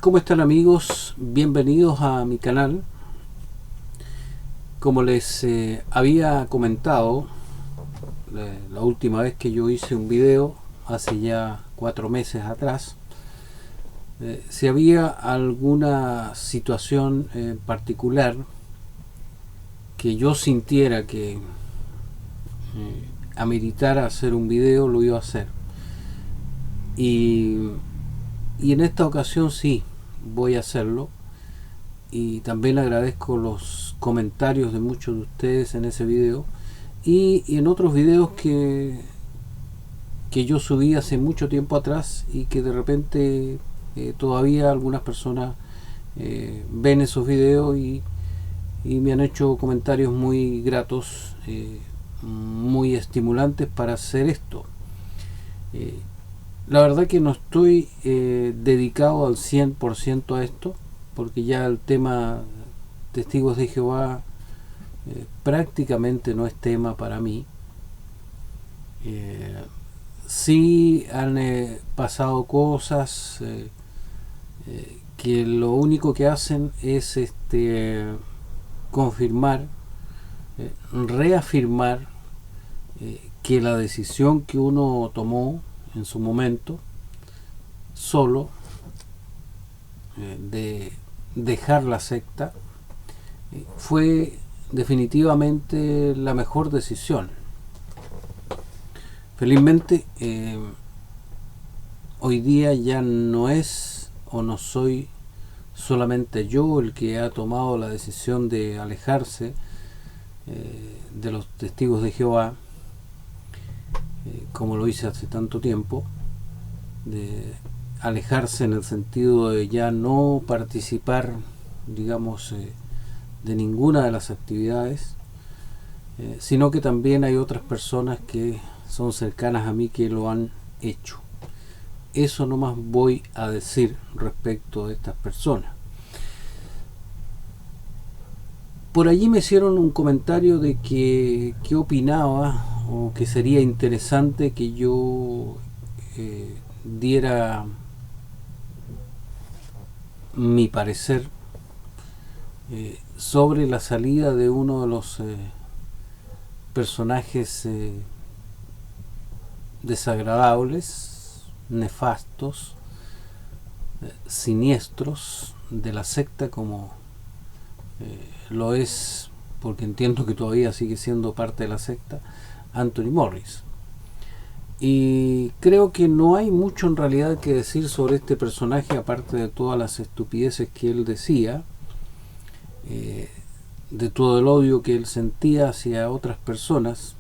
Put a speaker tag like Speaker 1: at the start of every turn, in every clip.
Speaker 1: ¿Cómo están, amigos? Bienvenidos a mi canal. Como les había comentado la última vez que yo hice un video, hace ya 4 meses atrás, si había alguna situación particular que yo sintiera que ameritara hacer un video, lo iba a hacer. Y en esta ocasión sí, voy a hacerlo. Y también agradezco los comentarios de muchos de ustedes en ese video y en otros videos que yo subí hace mucho tiempo atrás y que de repente todavía algunas personas ven esos videos y me han hecho comentarios muy gratos, muy estimulantes para hacer esto. La verdad que no estoy dedicado al 100% a esto, porque ya el tema Testigos de Jehová prácticamente no es tema para mí. Sí han pasado cosas que lo único que hacen es confirmar, reafirmar que la decisión que uno tomó en su momento solo de dejar la secta fue definitivamente la mejor decisión. Felizmente hoy día ya no es o no soy solamente yo el que ha tomado la decisión de alejarse de los Testigos de Jehová, como lo hice hace tanto tiempo, de alejarse en el sentido de ya no participar, digamos, de ninguna de las actividades, sino que también hay otras personas que son cercanas a mí que lo han hecho. Eso nomás voy a decir respecto de estas personas. Por allí me hicieron un comentario de que qué opinaba o que sería interesante que yo diera mi parecer sobre la salida de uno de los personajes desagradables, nefastos, siniestros de la secta, como lo es, porque entiendo que todavía sigue siendo parte de la secta, Anthony Morris. Y creo que no hay mucho en realidad que decir sobre este personaje, aparte de todas las estupideces que él decía, de todo el odio que él sentía hacia otras personas,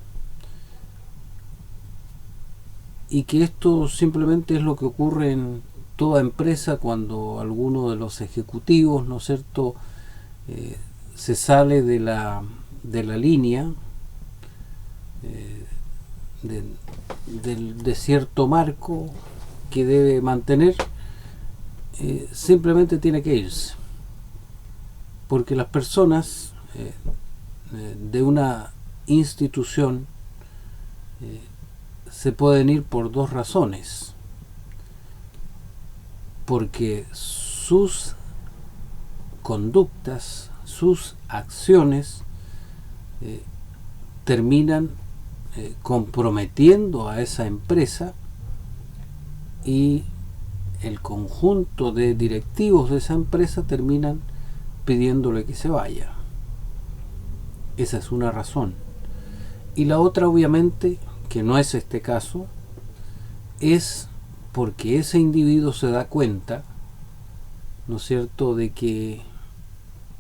Speaker 1: y que esto simplemente es lo que ocurre en toda empresa cuando alguno de los ejecutivos, ¿no es cierto?, se sale de la línea de cierto marco que debe mantener, simplemente tiene que irse, porque las personas de una institución se pueden ir por dos razones: porque sus conductas, sus acciones terminan comprometiendo a esa empresa, y el conjunto de directivos de esa empresa terminan pidiéndole que se vaya. Esa es una razón. Y la otra, obviamente, que no es este caso, es porque ese individuo se da cuenta, ¿no es cierto?, de que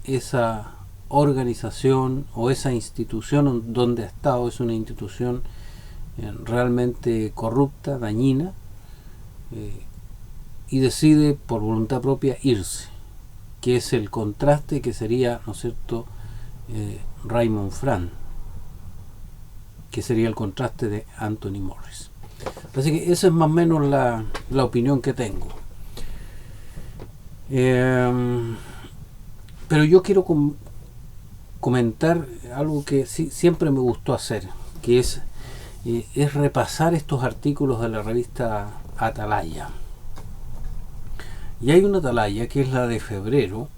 Speaker 1: esa organización o esa institución donde ha estado es una institución realmente corrupta, dañina, y decide por voluntad propia irse, que es el contraste que sería, ¿no es cierto?, Raymond Frank, que sería el contraste de Anthony Morris. Así que esa es más o menos la opinión que tengo. Pero yo quiero comentar algo que siempre me gustó hacer, que es repasar estos artículos de la revista Atalaya. Y hay una atalaya que es la de febrero,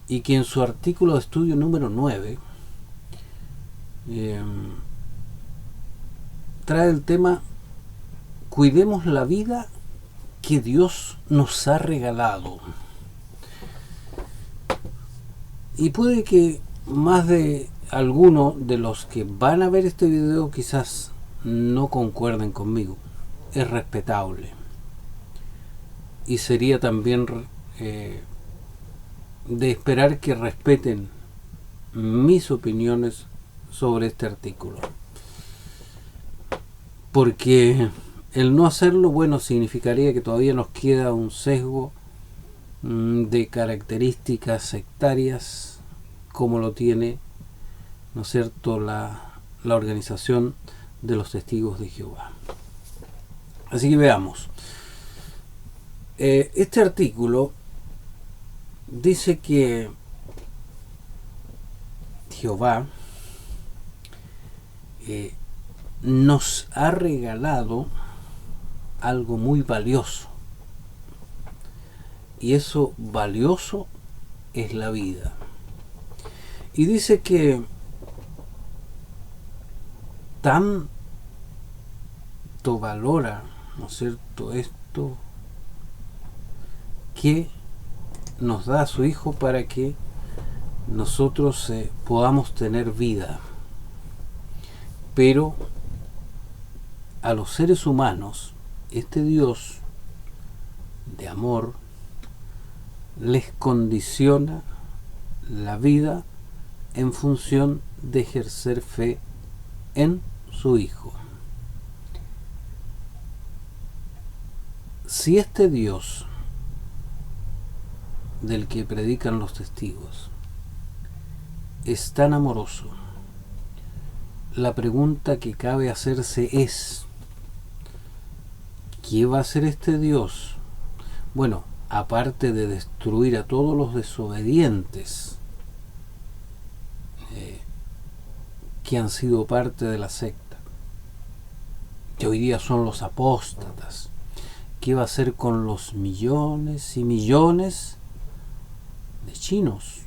Speaker 1: y que en su artículo de estudio número 9 trae el tema: cuidemos la vida que Dios nos ha regalado. Y puede que más de alguno de los que van a ver este video quizás no concuerden conmigo. Es respetable. Y sería también de esperar que respeten mis opiniones sobre este artículo, porque el no hacerlo, bueno, significaría que todavía nos queda un sesgo de características sectarias, como lo tiene, ¿no es cierto?, la organización de los Testigos de Jehová. Así que veamos. Este artículo dice que Jehová nos ha regalado algo muy valioso, y eso valioso es la vida. Y dice que tanto valora, ¿no es cierto?, esto, que nos da a su Hijo para que nosotros podamos tener vida. Pero a los seres humanos, este Dios de amor les condiciona la vida en función de ejercer fe en su Hijo. Si este Dios del que predican los testigos es tan amoroso, la pregunta que cabe hacerse es: ¿qué va a hacer este Dios? Bueno, aparte de destruir a todos los desobedientes que han sido parte de la secta, que hoy día son los apóstatas, ¿qué va a hacer con los millones y millones de chinos?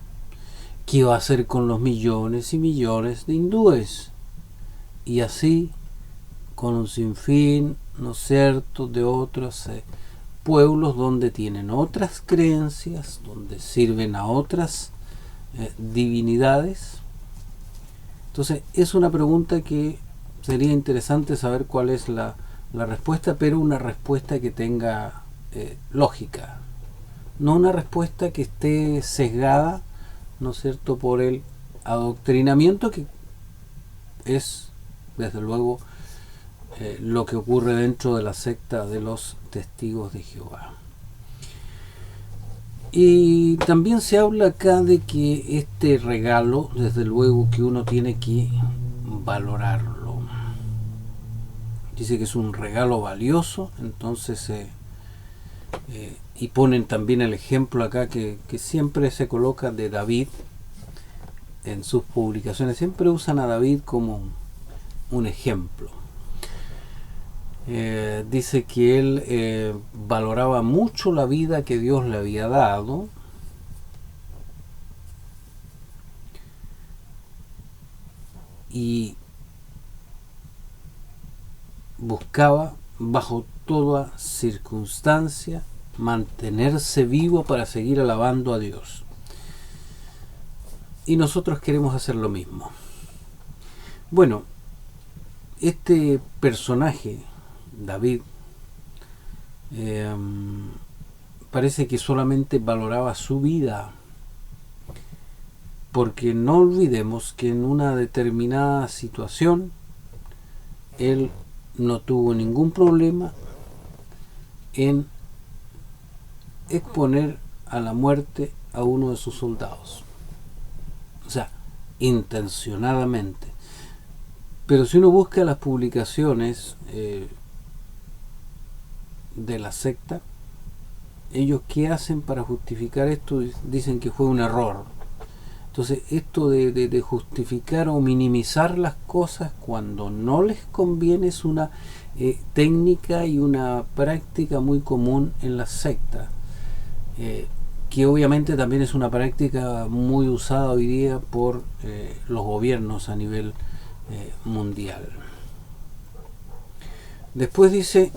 Speaker 1: ¿Qué va a hacer con los millones y millones de hindúes? Y así con un sinfín, ¿no es cierto?, de otros pueblos donde tienen otras creencias, donde sirven a otras divinidades. Entonces es una pregunta que sería interesante saber cuál es la respuesta, pero una respuesta que tenga lógica, no una respuesta que esté sesgada, ¿no es cierto?, por el adoctrinamiento, que es desde luego lo que ocurre dentro de la secta de los Testigos de Jehová. Y también se habla acá de que este regalo, desde luego que uno tiene que valorarlo. Dice que es un regalo valioso, entonces y ponen también el ejemplo acá que siempre se coloca de David en sus publicaciones. Siempre usan a David como un ejemplo. Dice que él valoraba mucho la vida que Dios le había dado, y buscaba bajo toda circunstancia mantenerse vivo para seguir alabando a Dios. Y nosotros queremos hacer lo mismo. Bueno, este personaje, David, parece que solamente valoraba su vida, porque no olvidemos que en una determinada situación él no tuvo ningún problema en exponer a la muerte a uno de sus soldados, o sea, intencionadamente. Pero si uno busca las publicaciones de la secta, ellos ¿qué hacen para justificar esto? Dicen que fue un error. Entonces esto de justificar o minimizar las cosas cuando no les conviene es una técnica y una práctica muy común en la secta. que obviamente también es una práctica muy usada hoy día por los gobiernos a nivel mundial. Después dice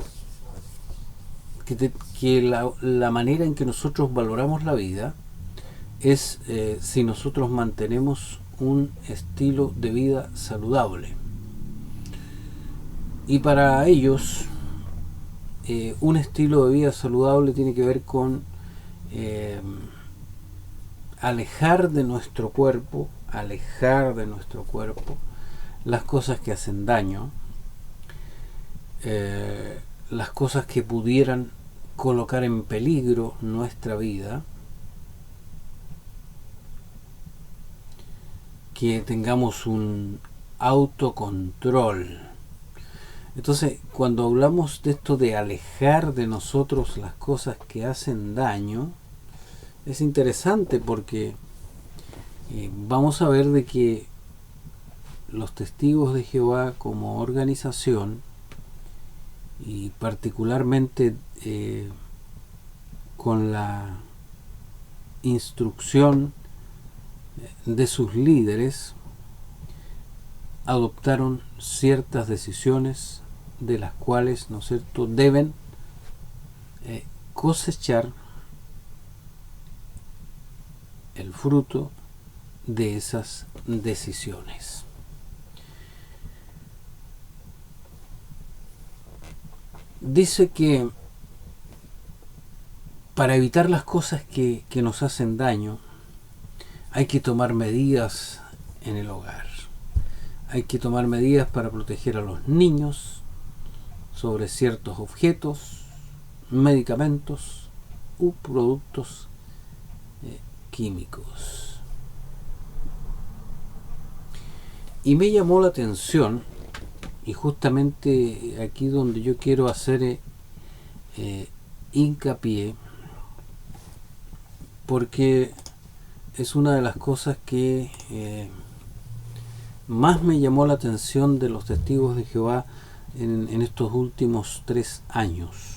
Speaker 1: que la manera en que nosotros valoramos la vida es si nosotros mantenemos un estilo de vida saludable. Y para ellos, un estilo de vida saludable tiene que ver con alejar de nuestro cuerpo las cosas que hacen daño, las cosas que pudieran colocar en peligro nuestra vida, que tengamos un autocontrol. Entonces, cuando hablamos de esto de alejar de nosotros las cosas que hacen daño, es interesante porque vamos a ver de que los Testigos de Jehová como organización, y particularmente con la instrucción de sus líderes, adoptaron ciertas decisiones de las cuales, ¿no es cierto?, deben cosechar el fruto de esas decisiones. Dice que para evitar las cosas que nos hacen daño, hay que tomar medidas en el hogar. Hay que tomar medidas para proteger a los niños sobre ciertos objetos, medicamentos u productos químicos. Y me llamó la atención, y justamente aquí donde yo quiero hacer hincapié, porque es una de las cosas que más me llamó la atención de los Testigos de Jehová en estos últimos 3 años.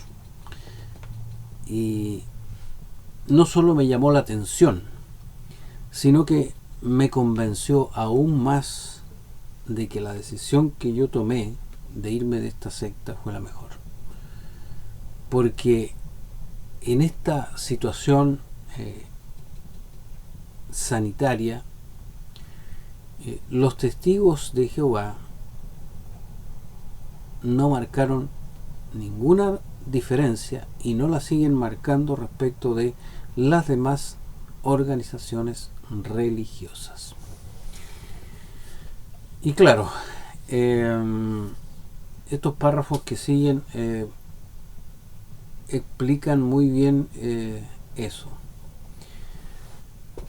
Speaker 1: Y no solo me llamó la atención, sino que me convenció aún más de que la decisión que yo tomé de irme de esta secta fue la mejor. Porque en esta situación sanitaria, los Testigos de Jehová no marcaron ninguna diferencia y no la siguen marcando respecto de las demás organizaciones religiosas. Y claro, estos párrafos que siguen explican muy bien eso.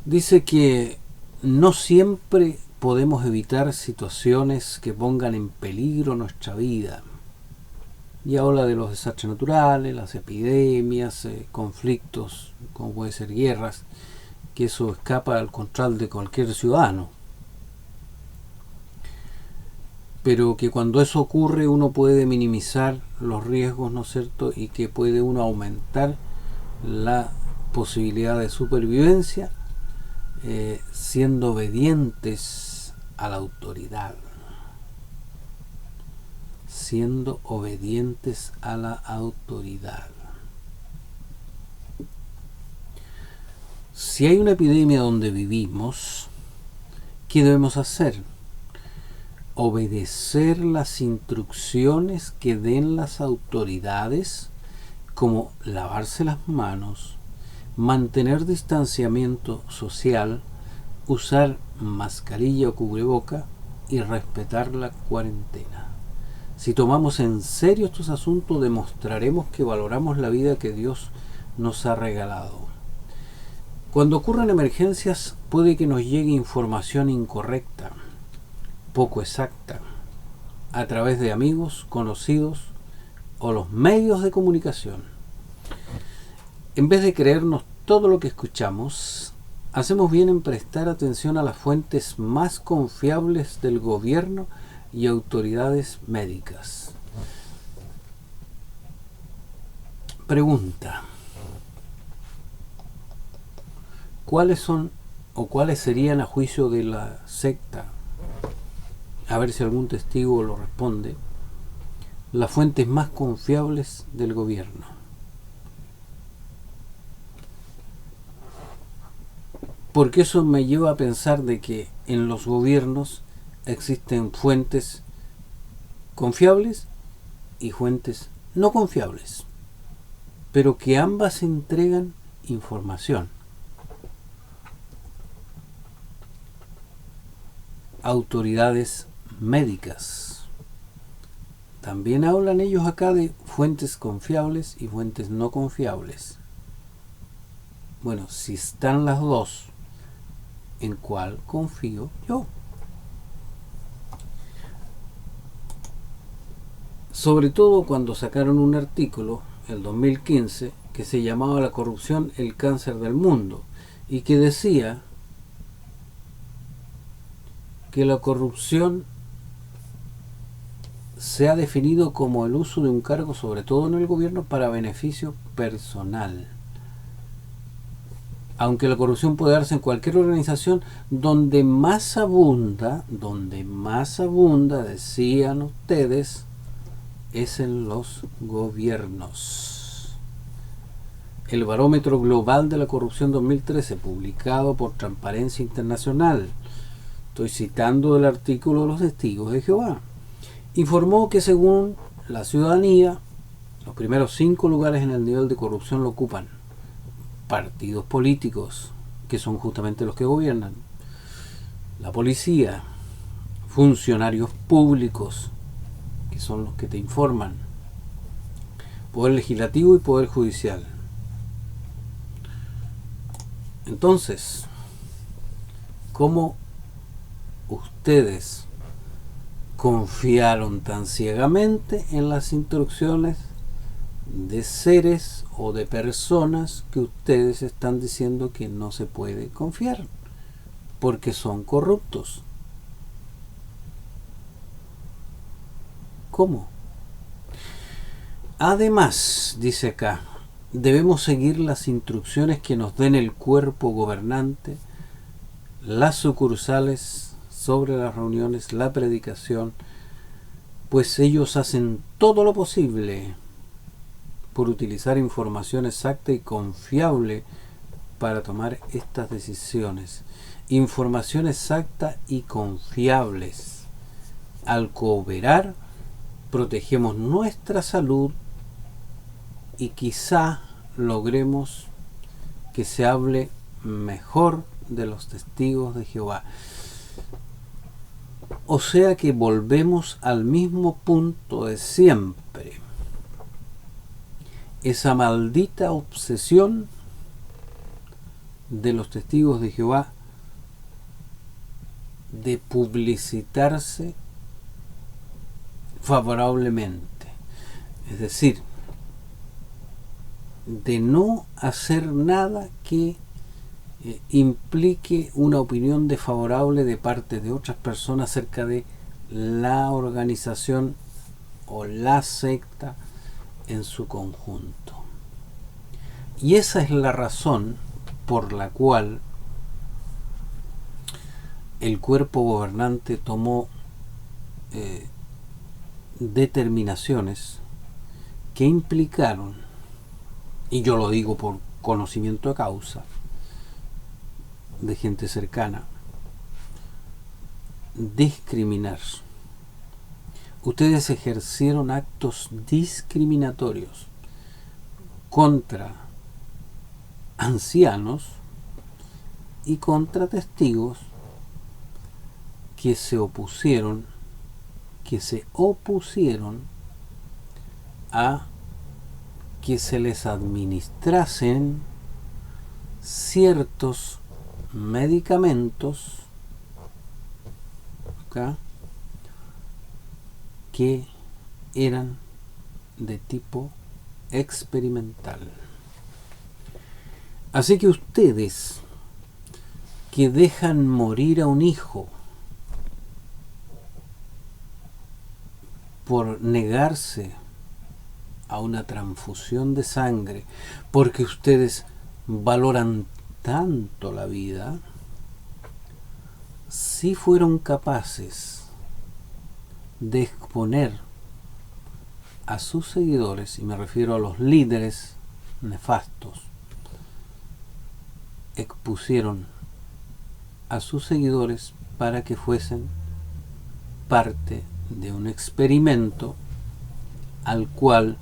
Speaker 1: Dice que no siempre podemos evitar situaciones que pongan en peligro nuestra vida. Y habla de los desastres naturales, las epidemias, conflictos, como puede ser guerras, que eso escapa al control de cualquier ciudadano. Pero que cuando eso ocurre uno puede minimizar los riesgos, ¿no es cierto? Y que puede uno aumentar la posibilidad de supervivencia siendo obedientes a la autoridad. Siendo obedientes a la autoridad. Si hay una epidemia donde vivimos, ¿qué debemos hacer? Obedecer las instrucciones que den las autoridades, como lavarse las manos, mantener distanciamiento social, usar mascarilla o cubreboca y respetar la cuarentena. Si tomamos en serio estos asuntos, demostraremos que valoramos la vida que Dios nos ha regalado. Cuando ocurran emergencias, puede que nos llegue información incorrecta, poco exacta, a través de amigos, conocidos o los medios de comunicación. En vez de creernos todo lo que escuchamos, hacemos bien en prestar atención a las fuentes más confiables del gobierno y autoridades médicas. Pregunta: ¿Cuáles son o cuáles serían, a juicio de la secta, a ver si algún testigo lo responde, las fuentes más confiables del gobierno? Porque eso me lleva a pensar de que en los gobiernos existen fuentes confiables y fuentes no confiables, pero que ambas entregan información. Autoridades médicas. También hablan ellos acá de fuentes confiables y fuentes no confiables. Bueno, si están las dos, ¿en cuál confío yo? Sobre todo cuando sacaron un artículo, el 2015, que se llamaba La corrupción, el cáncer del mundo, y que decía que la corrupción se ha definido como el uso de un cargo, sobre todo en el gobierno, para beneficio personal. Aunque la corrupción puede darse en cualquier organización, donde más abunda, decían ustedes, es en los gobiernos. El Barómetro Global de la Corrupción 2013, publicado por Transparencia Internacional, estoy citando del artículo de los Testigos de Jehová, informó que según la ciudadanía, los primeros 5 lugares en el nivel de corrupción lo ocupan partidos políticos, que son justamente los que gobiernan, la policía, funcionarios públicos, que son los que te informan, poder legislativo y poder judicial. Entonces, ¿cómo ustedes confiaron tan ciegamente en las instrucciones de seres o de personas que ustedes están diciendo que no se puede confiar porque son corruptos? ¿Cómo? Además, dice acá, debemos seguir las instrucciones que nos den el cuerpo gobernante, las sucursales, sobre las reuniones, la predicación, pues ellos hacen todo lo posible por utilizar información exacta y confiable para tomar estas decisiones. Información exacta y confiables. Al cooperar, protegemos nuestra salud y quizá logremos que se hable mejor de los testigos de Jehová. O sea que volvemos al mismo punto de siempre. Esa maldita obsesión de los testigos de Jehová de publicitarse favorablemente. Es decir, de no hacer nada que implique una opinión desfavorable de parte de otras personas acerca de la organización o la secta en su conjunto. Y esa es la razón por la cual el cuerpo gobernante tomó determinaciones que implicaron, y yo lo digo por conocimiento de causa de gente cercana, discriminar. Ustedes ejercieron actos discriminatorios contra ancianos y contra testigos que se opusieron a que se les administrasen ciertos medicamentos que eran de tipo experimental. Así que ustedes que dejan morir a un hijo por negarse a una transfusión de sangre, porque ustedes valoran tanto la vida, sí fueron capaces de exponer a sus seguidores, y me refiero a los líderes nefastos, expusieron a sus seguidores para que fuesen parte de un experimento al cual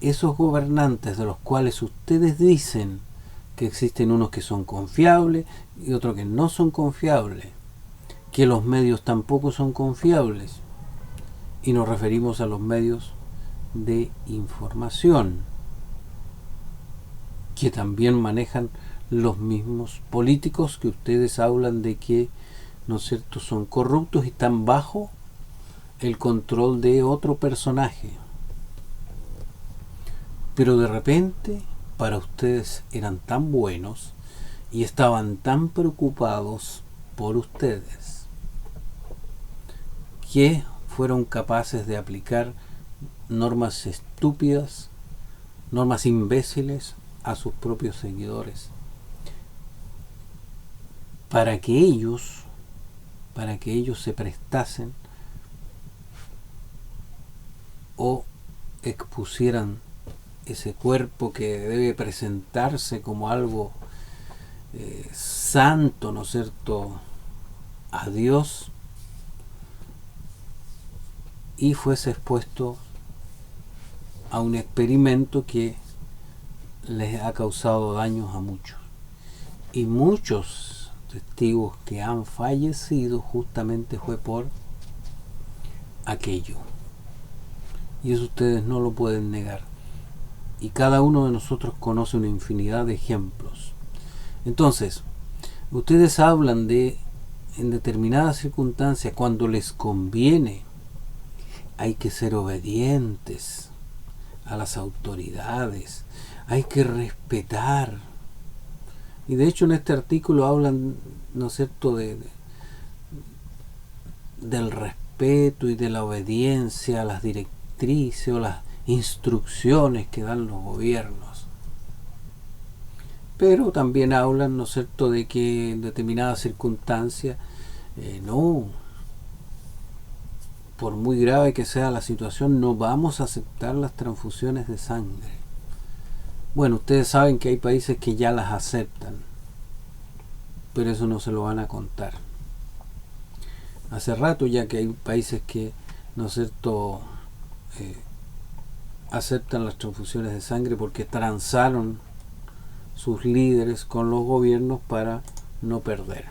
Speaker 1: esos gobernantes, de los cuales ustedes dicen que existen unos que son confiables y otros que no son confiables, que los medios tampoco son confiables, y nos referimos a los medios de información, que también manejan los mismos políticos que ustedes hablan de que, ¿no es cierto?, son corruptos y están bajo el control de otro personaje. Pero de repente, para ustedes eran tan buenos y estaban tan preocupados por ustedes que fueron capaces de aplicar normas estúpidas, normas imbéciles a sus propios seguidores, para que ellos se prestasen o expusieran ese cuerpo que debe presentarse como algo santo, ¿no es cierto?, a Dios, y fuese expuesto a un experimento que les ha causado daños a muchos. Y muchos testigos que han fallecido justamente fue por aquello. Y eso ustedes no lo pueden negar. Y cada uno de nosotros conoce una infinidad de ejemplos. Entonces, ustedes hablan de, en determinadas circunstancias, cuando les conviene, hay que ser obedientes a las autoridades, hay que respetar. Y de hecho en este artículo hablan, ¿no es cierto?, del respeto y de la obediencia a las directrices o las instrucciones que dan los gobiernos. Pero también hablan, ¿no es cierto?, de que en determinadas circunstancias no, por muy grave que sea la situación, no vamos a aceptar las transfusiones de sangre. Bueno, ustedes saben que hay países que ya las aceptan, pero eso no se lo van a contar. Hace rato ya que hay países que, ¿no es cierto?, aceptan las transfusiones de sangre porque transaron sus líderes con los gobiernos para no perder.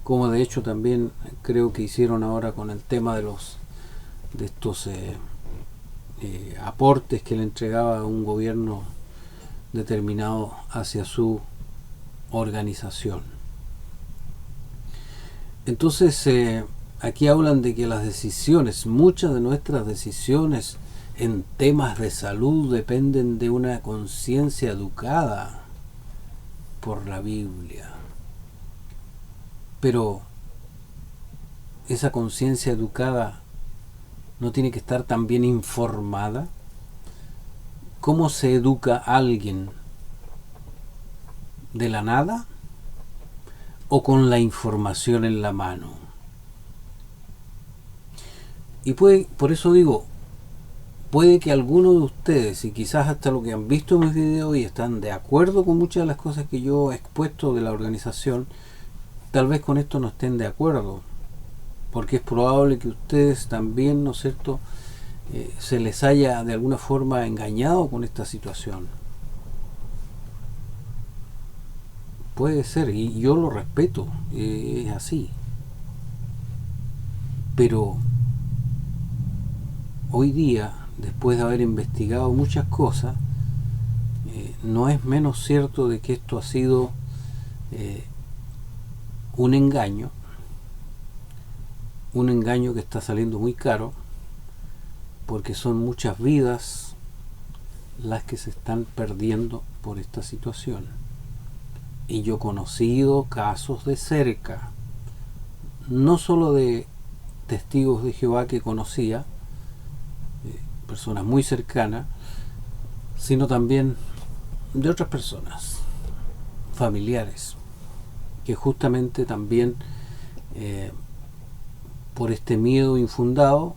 Speaker 1: Como de hecho también creo que hicieron ahora con el tema de estos aportes que le entregaba un gobierno determinado hacia su organización. Entonces aquí hablan de que las decisiones, muchas de nuestras decisiones en temas de salud dependen de una conciencia educada por la Biblia. Pero esa conciencia educada no tiene que estar tan bien informada. ¿Cómo se educa a alguien? ¿De la nada? ¿O con la información en la mano? Y por eso digo, puede que algunos de ustedes, y quizás hasta lo que han visto en mis videos y están de acuerdo con muchas de las cosas que yo he expuesto de la organización, tal vez con esto no estén de acuerdo, porque es probable que ustedes también, ¿no es cierto?, se les haya de alguna forma engañado con esta situación. Puede ser, y yo lo respeto, es así. Pero hoy día, después de haber investigado muchas cosas, no es menos cierto de que esto ha sido un engaño que está saliendo muy caro, porque son muchas vidas las que se están perdiendo por esta situación. Y yo he conocido casos de cerca, no solo de testigos de Jehová que conocía, personas muy cercanas, sino también de otras personas, familiares, que justamente también por este miedo infundado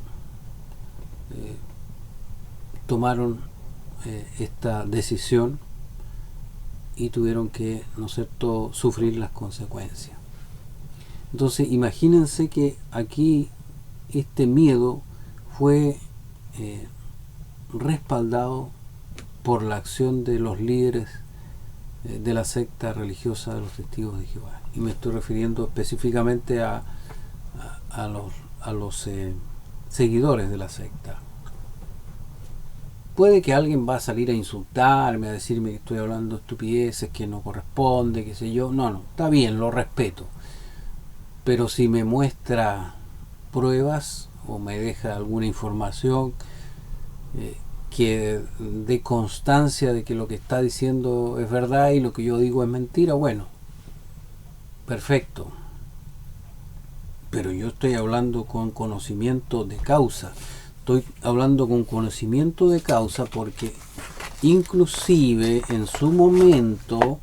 Speaker 1: tomaron esta decisión y tuvieron que, ¿no es cierto?, sufrir las consecuencias. Entonces imagínense que aquí este miedo fue respaldado por la acción de los líderes de la secta religiosa de los Testigos de Jehová, y me estoy refiriendo específicamente a los seguidores de la secta. Puede que alguien va a salir a insultarme, a decirme que estoy hablando estupideces, que no corresponde, qué sé yo. No, está bien, lo respeto, pero si me muestra pruebas o me deja alguna información que dé constancia de que lo que está diciendo es verdad y lo que yo digo es mentira, bueno, perfecto. Pero yo estoy hablando con conocimiento de causa. Estoy hablando con conocimiento de causa porque inclusive en su momento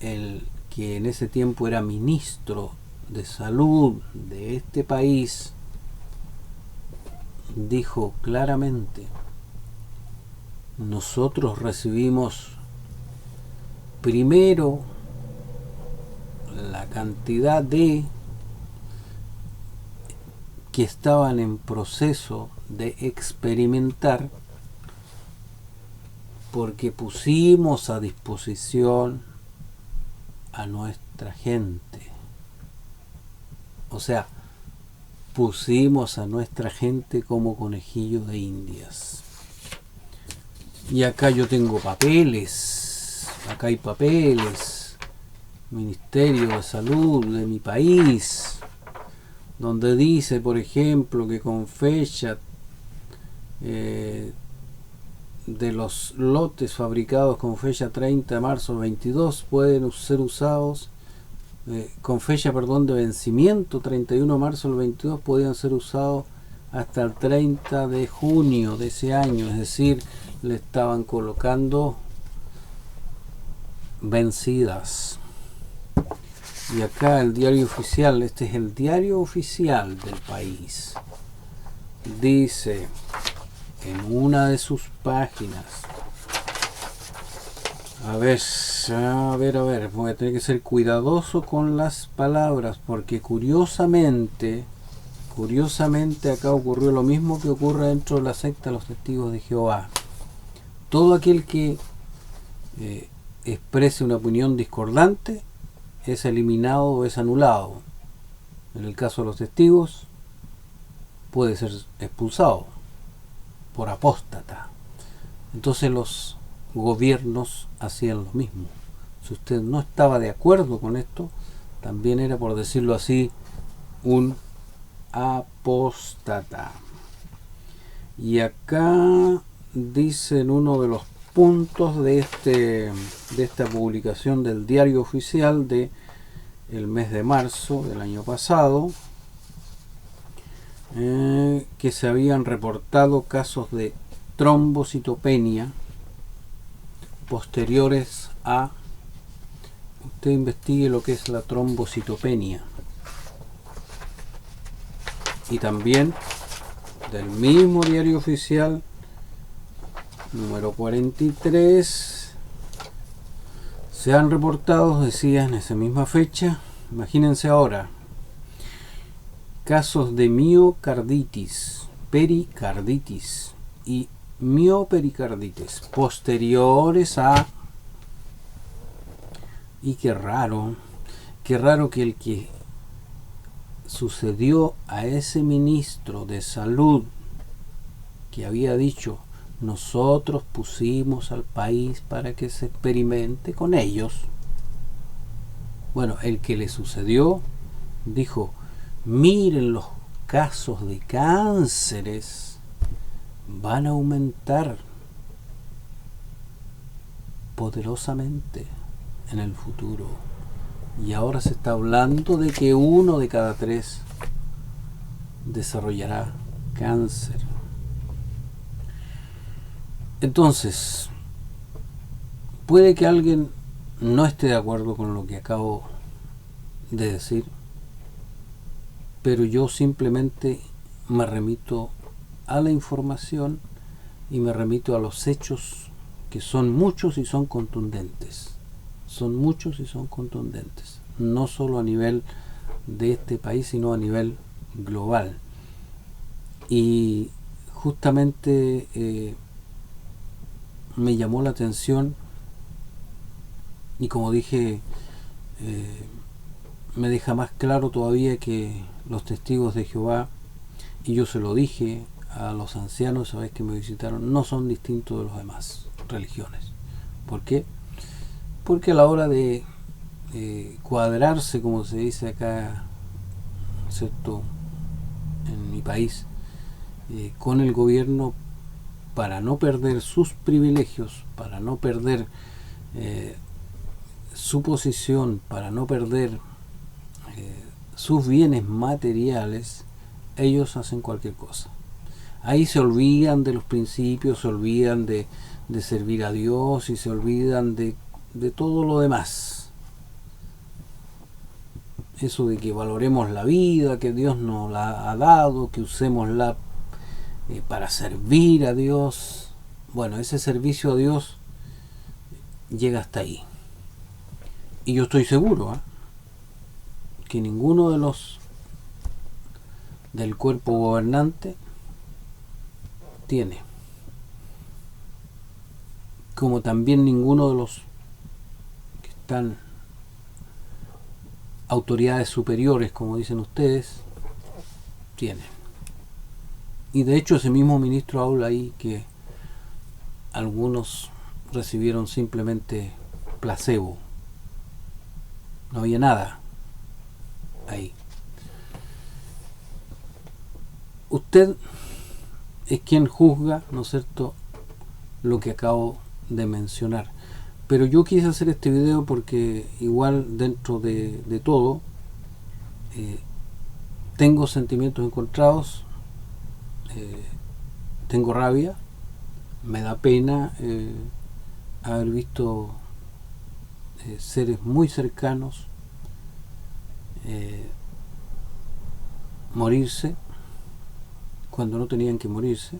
Speaker 1: el que en ese tiempo era ministro de salud de este país dijo claramente: nosotros recibimos primero la cantidad de que estaban en proceso de experimentar, porque pusimos a disposición a nuestra gente. O sea, pusimos a nuestra gente como conejillos de indias. Y acá yo tengo papeles, acá hay papeles, Ministerio de Salud de mi país, donde dice, por ejemplo, que con fecha de los lotes fabricados con fecha 30 de marzo del 22 pueden ser usados con fecha de vencimiento 31 de marzo del 22 podían ser usados hasta el 30 de junio de ese año, es decir, le estaban colocando vencidas. Y acá el diario oficial, este es el diario oficial del país, dice en una de sus páginas, a ver, voy a tener que ser cuidadoso con las palabras, porque curiosamente acá ocurrió lo mismo que ocurre dentro de la secta de los Testigos de Jehová. Todo aquel que exprese una opinión discordante es eliminado o es anulado. En el caso de los testigos puede ser expulsado por apóstata. Entonces los gobiernos hacían lo mismo. Si usted no estaba de acuerdo con esto, también era, por decirlo así, un apóstata. Y acá dice en uno de los puntos de esta publicación del diario oficial de el mes de marzo del año pasado, que se habían reportado casos de trombocitopenia posteriores a, usted investigue lo que es la trombocitopenia. Y también del mismo diario oficial número 43 se han reportado, decía en esa misma fecha, imagínense ahora, casos de miocarditis, pericarditis y miopericarditis posteriores a, y qué raro que el que sucedió a ese ministro de salud que había dicho: nosotros pusimos al país para que se experimente con ellos. Bueno, el que le sucedió dijo: miren, los casos de cánceres van a aumentar poderosamente en el futuro. Y ahora se está hablando de que 1 de cada 3 desarrollará cáncer. Entonces, puede que alguien no esté de acuerdo con lo que acabo de decir, pero yo simplemente me remito a la información y me remito a los hechos, que son muchos y son contundentes. Son muchos y son contundentes, no solo a nivel de este país, sino a nivel global. Y justamente me llamó la atención, y como dije, me deja más claro todavía que los testigos de Jehová, y yo se lo dije a los ancianos esa vez que me visitaron, no son distintos de las demás religiones. ¿Por qué? Porque a la hora de cuadrarse, como se dice acá, ¿cierto?, en mi país, con el gobierno, para no perder sus privilegios, para no perder su posición, para no perder sus bienes materiales, ellos hacen cualquier cosa. Ahí se olvidan de los principios, se olvidan de servir a Dios y se olvidan de todo lo demás. Eso de que valoremos la vida que Dios nos la ha dado, que usémosla para servir a Dios. Bueno, ese servicio a Dios llega hasta ahí. Y yo estoy seguro que ninguno de los del cuerpo gobernante tiene, como también ninguno de los que están autoridades superiores, como dicen ustedes, tiene. Y de hecho ese mismo ministro habla ahí que algunos recibieron simplemente placebo, no había nada ahí. Usted es quien juzga, ¿no es cierto?, lo que acabo de mencionar. Pero yo quise hacer este video porque igual dentro de todo tengo sentimientos encontrados, tengo rabia, me da pena haber visto seres muy cercanos morirse cuando no tenían que morirse,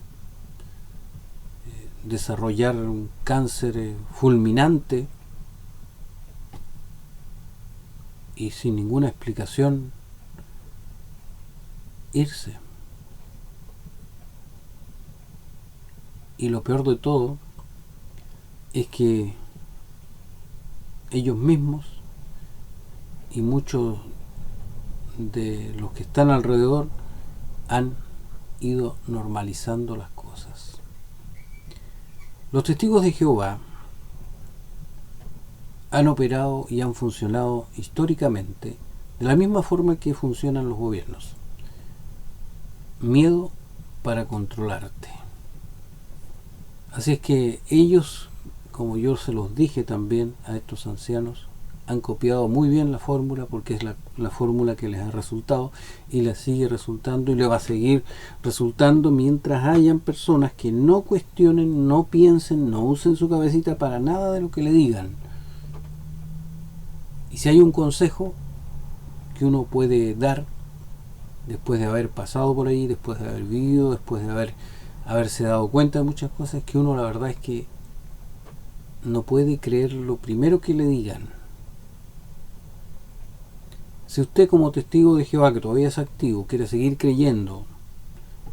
Speaker 1: desarrollar un cáncer fulminante y sin ninguna explicación irse. Y lo peor de todo es que ellos mismos y muchos de los que están alrededor han ido normalizando las cosas. Los testigos de Jehová han operado y han funcionado históricamente de la misma forma que funcionan los gobiernos. Miedo para controlarte. Así es que ellos, como yo se los dije también a estos ancianos, han copiado muy bien la fórmula, porque es la fórmula que les ha resultado y les sigue resultando y le va a seguir resultando mientras hayan personas que no cuestionen, no piensen, no usen su cabecita para nada de lo que le digan. Y si hay un consejo que uno puede dar después de haber pasado por ahí, después de haber vivido, después de haberse dado cuenta de muchas cosas, que uno la verdad es que no puede creer lo primero que le digan. Si usted, como testigo de Jehová, que todavía es activo, quiere seguir creyendo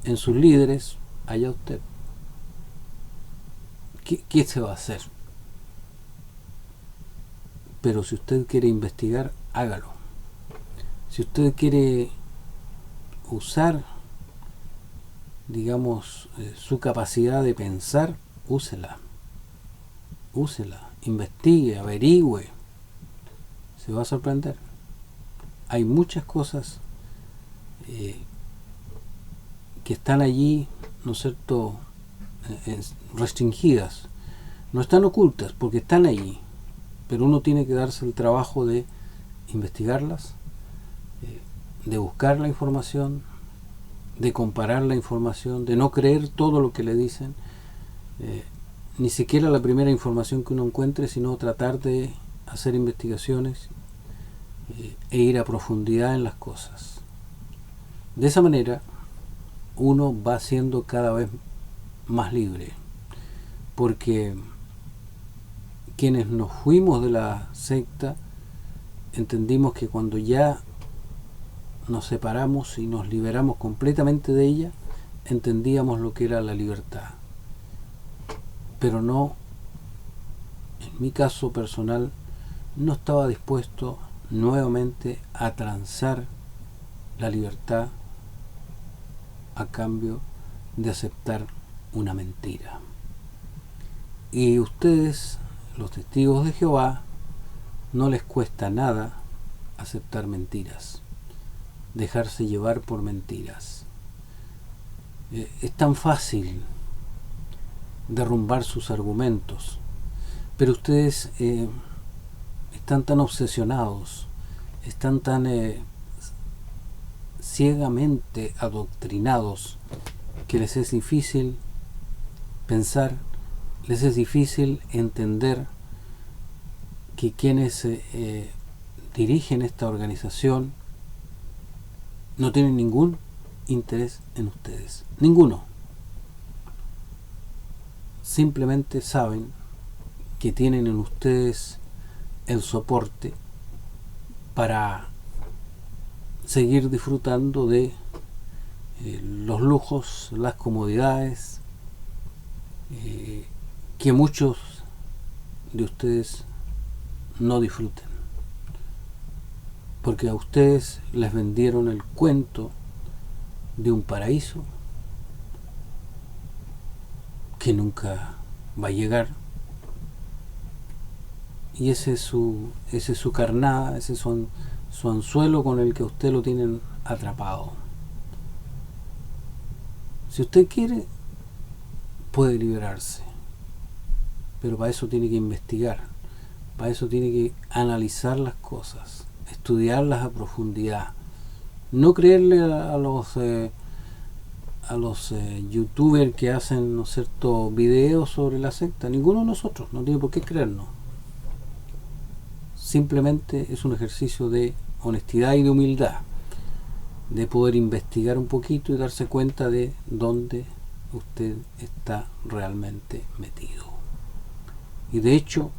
Speaker 1: en sus líderes, allá usted. ¿Qué se va a hacer? Pero si usted quiere investigar, hágalo. Si usted quiere usar, digamos, su capacidad de pensar, úsela, investigue, averigüe, se va a sorprender. Hay muchas cosas que están allí, ¿no es cierto?, restringidas. No están ocultas, porque están allí, pero uno tiene que darse el trabajo de investigarlas, de buscar la información, de comparar la información, de no creer todo lo que le dicen, ni siquiera la primera información que uno encuentre, sino tratar de hacer investigaciones e ir a profundidad en las cosas. De esa manera uno va siendo cada vez más libre, porque quienes nos fuimos de la secta entendimos que cuando ya nos separamos y nos liberamos completamente de ella, entendíamos lo que era la libertad. Pero no, en mi caso personal, no estaba dispuesto nuevamente a transar la libertad a cambio de aceptar una mentira. Y ustedes, los testigos de Jehová, no les cuesta nada aceptar mentiras, dejarse llevar por mentiras. Es tan fácil derrumbar sus argumentos, pero ustedes están tan obsesionados, están tan ciegamente adoctrinados que les es difícil pensar, les es difícil entender que quienes dirigen esta organización no tienen ningún interés en ustedes, ninguno. Simplemente saben que tienen en ustedes el soporte para seguir disfrutando de los lujos, las comodidades que muchos de ustedes no disfruten, porque a ustedes les vendieron el cuento de un paraíso que nunca va a llegar, y ese es su carnada, ese es su anzuelo con el que usted lo tienen atrapado. Si usted quiere, puede liberarse, pero para eso tiene que investigar, para eso tiene que analizar las cosas, estudiarlas a profundidad, no creerle a los youtubers que hacen, ¿no es cierto?, videos sobre la secta. Ninguno de nosotros no tiene por qué creernos. Simplemente es un ejercicio de honestidad y de humildad, de poder investigar un poquito y darse cuenta de dónde usted está realmente metido. Y de hecho,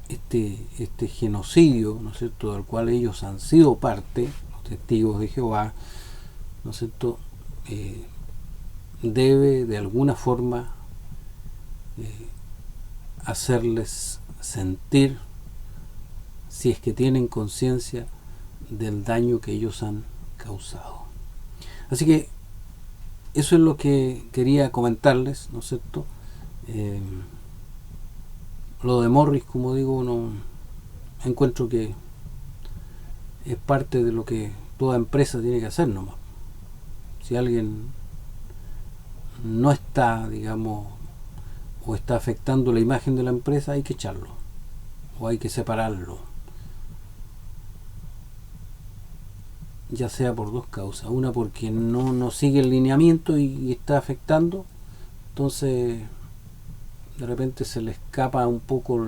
Speaker 1: este genocidio, ¿no es cierto?, del cual ellos han sido parte, los testigos de Jehová, ¿no es cierto?, debe de alguna forma hacerles sentir, si es que tienen conciencia, del daño que ellos han causado. Así que eso es lo que quería comentarles, ¿no es cierto? Lo de Morris, como digo, no encuentro que es parte de lo que toda empresa tiene que hacer nomás. Si alguien no está, digamos, o está afectando la imagen de la empresa, hay que echarlo o hay que separarlo, ya sea por dos causas: una porque no sigue el lineamiento y está afectando, entonces de repente se le escapa un poco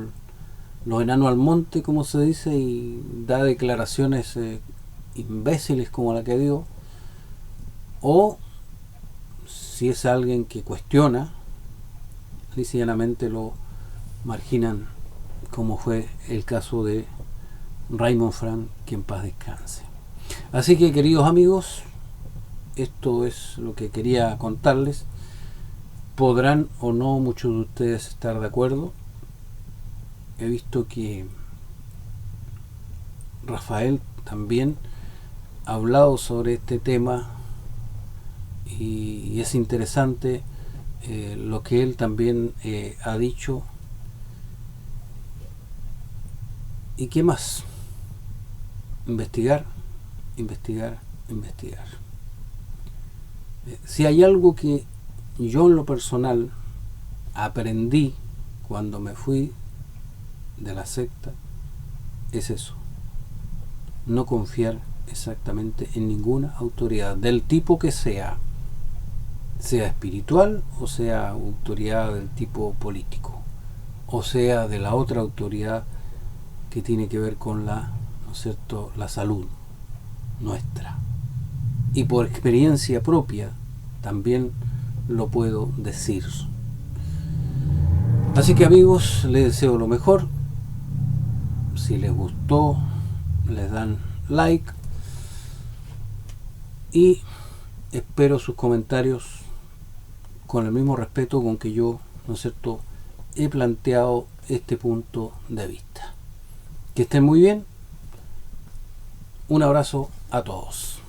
Speaker 1: los enanos al monte, como se dice, y da declaraciones imbéciles como la que dio. O si es alguien que cuestiona, llanamente lo marginan, como fue el caso de Raymond Frank, que en paz descanse. Así que, queridos amigos, esto es lo que quería contarles. Podrán o no muchos de ustedes estar de acuerdo. He visto que Rafael también ha hablado sobre este tema y es interesante lo que él también ha dicho. ¿Y qué más? Investigar, investigar, investigar. Si hay algo que yo en lo personal aprendí cuando me fui de la secta, es eso: no confiar exactamente en ninguna autoridad, del tipo que sea. sea espiritual o sea autoridad del tipo político, o sea de la otra autoridad que tiene que ver con la, ¿no es cierto?, la salud nuestra. Y por experiencia propia también lo puedo decir. Así que amigos, les deseo lo mejor. Si les gustó, les dan like y espero sus comentarios con el mismo respeto con que yo, ¿no es cierto?, he planteado este punto de vista. Que estén muy bien. Un abrazo a todos.